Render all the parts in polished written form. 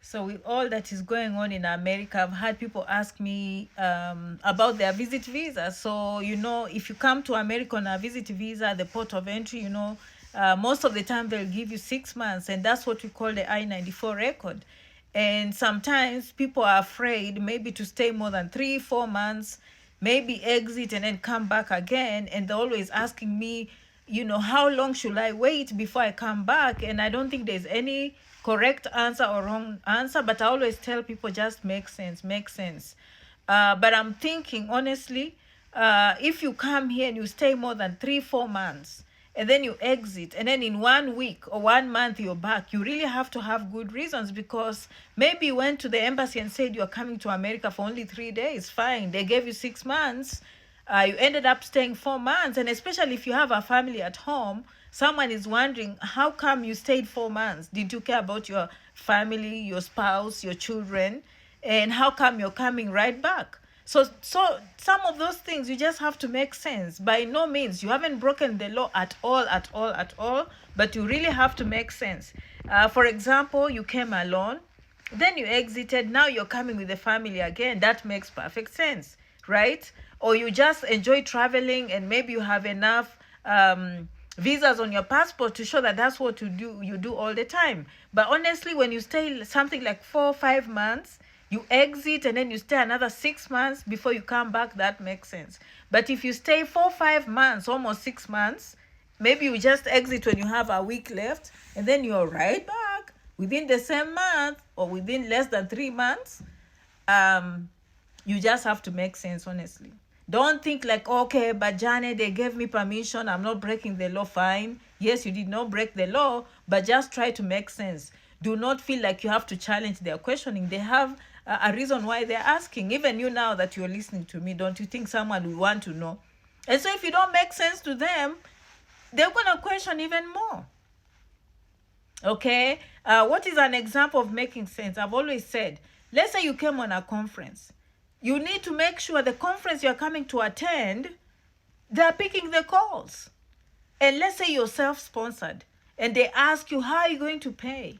So with all that is going on in America, I've had people ask me about their visit visa. So if you come to America on a visit visa, the port of entry, most of the time they'll give you 6 months, and that's what we call the I-94 record. And sometimes people are afraid maybe to stay more than 3 4 months, maybe exit and then come back again, and they're always asking me, how long should I wait before I come back? And I don't think there's any correct answer or wrong answer, but I always tell people just make sense. But I'm thinking honestly, if you come here and you stay more than 3 4 months and then you exit and then in 1 week or 1 month you're back, you really have to have good reasons, because maybe you went to the embassy and said you're coming to America for only 3 days. Fine, they gave you 6 months. You ended up staying 4 months, and especially if you have a family at home, someone is wondering, how come you stayed 4 months? Did you care about your family, your spouse, your children? And how come you're coming right back? So some of those things you just have to make sense. By no means you haven't broken the law at all, but you really have to make sense. For example, you came alone, then you exited, now you're coming with the family again. That makes perfect sense, right? Or you just enjoy traveling and maybe you have enough visas on your passport to show that that's what you do all the time. But honestly, when you stay something like 4 or 5 months, you exit and then you stay another 6 months before you come back, that makes sense. But if you stay 4 5 months, almost 6 months, maybe you just exit when you have a week left and then you're right back within the same month or within less than 3 months. You just have to make sense, honestly. Don't think like, okay, but Janet, they gave me permission, I'm not breaking the law. Fine, yes, you did not break the law, but just try to make sense. Do not feel like you have to challenge their questioning. They have a reason why they're asking. Even you, now that you're listening to me, don't you think someone will want to know? And so if you don't make sense to them, they're going to question even more. Okay, what is an example of making sense? I've always said, let's say you came on a conference. You need to make sure the conference you're coming to attend, they're picking the calls. And let's say you're self-sponsored and they ask you, how are you going to pay?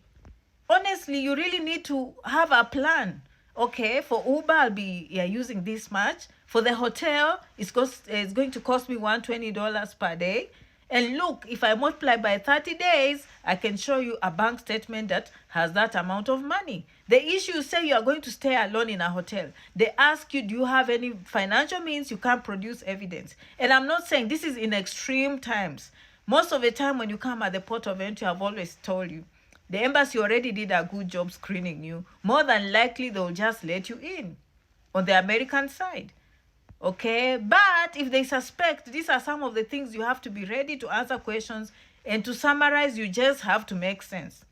Honestly, you really need to have a plan. Okay, for Uber, I'll be using this much. For the hotel, it's going to cost me $120 per day. And look, if I multiply by 30 days, I can show you a bank statement that has that amount of money. The issue, say you are going to stay alone in a hotel. They ask you, do you have any financial means? You can't produce evidence. And I'm not saying this is in extreme times. Most of the time when you come at the port of entry, I've always told you, the embassy already did a good job screening you. More than likely, they'll just let you in on the American side. Okay, but if they suspect, these are some of the things you have to be ready to answer questions. And to summarize, you just have to make sense.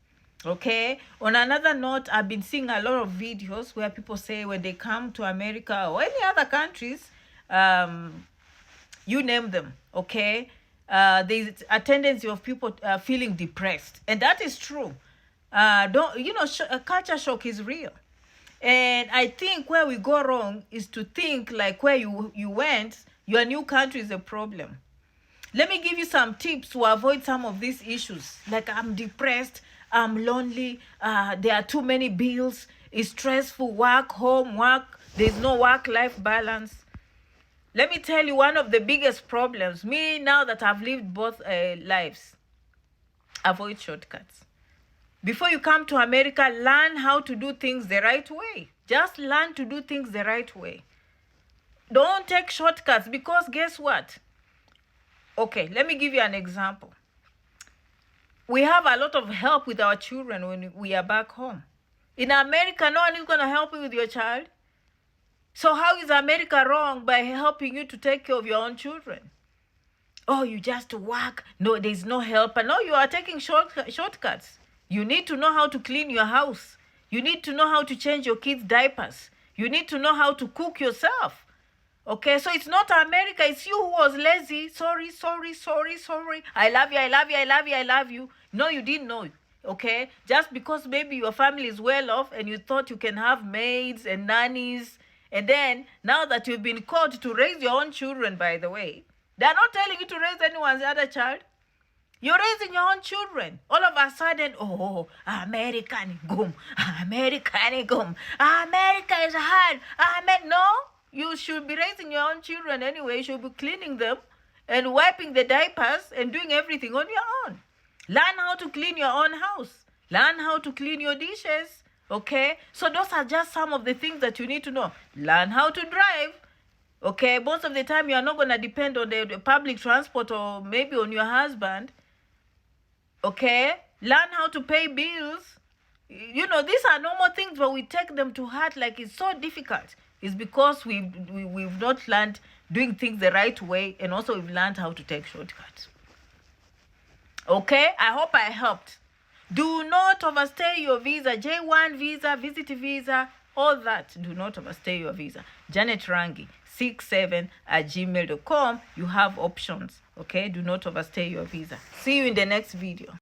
Okay, on another note, I've been seeing a lot of videos where people say when they come to America or any other countries, you name them, okay, there's a tendency of people feeling depressed, and that is true. Don't culture shock is real. And I think where we go wrong is to think like where you went, your new country is a problem. Let me give you some tips to avoid some of these issues. Like, I'm depressed, I'm lonely, there are too many bills, it's stressful, work, home, work, there's no work-life balance. Let me tell you one of the biggest problems. Me, now that I've lived both lives, avoid shortcuts. Before you come to America, learn how to do things the right way. Just learn to do things the right way. Don't take shortcuts, because guess what? Okay, let me give you an example. We have a lot of help with our children when we are back home. In America, no one is going to help you with your child. So how is America wrong by helping you to take care of your own children? Oh, you just work. No, there's no helper. No, you are taking shortcuts. You need to know how to clean your house. You need to know how to change your kids' diapers. You need to know how to cook yourself. Okay, so it's not America, it's you who was lazy. Sorry. I love you, I love you, I love you, I love you. No, you didn't know. Okay, just because maybe your family is well off and you thought you can have maids and nannies, and then now that you've been called to raise your own children, by the way, they're not telling you to raise anyone's other child. You're raising your own children. All of a sudden, oh, American gum, American gum, America is hard. No, you should be raising your own children anyway. You should be cleaning them and wiping the diapers and doing everything on your own. Learn how to clean your own house. Learn how to clean your dishes. Okay? So those are just some of the things that you need to know. Learn how to drive. Okay? Most of the time, you are not going to depend on the public transport or maybe on your husband. Okay? Learn how to pay bills. You know, these are normal things, but we take them to heart like it's so difficult. It's because we've not learned doing things the right way, and also we've learned how to take shortcuts. Okay? I hope I helped. Do not overstay your visa. J1 visa, visit visa, all that. Do not overstay your visa. Janet Rangi, 67@gmail.com. You have options. Okay? Do not overstay your visa. See you in the next video.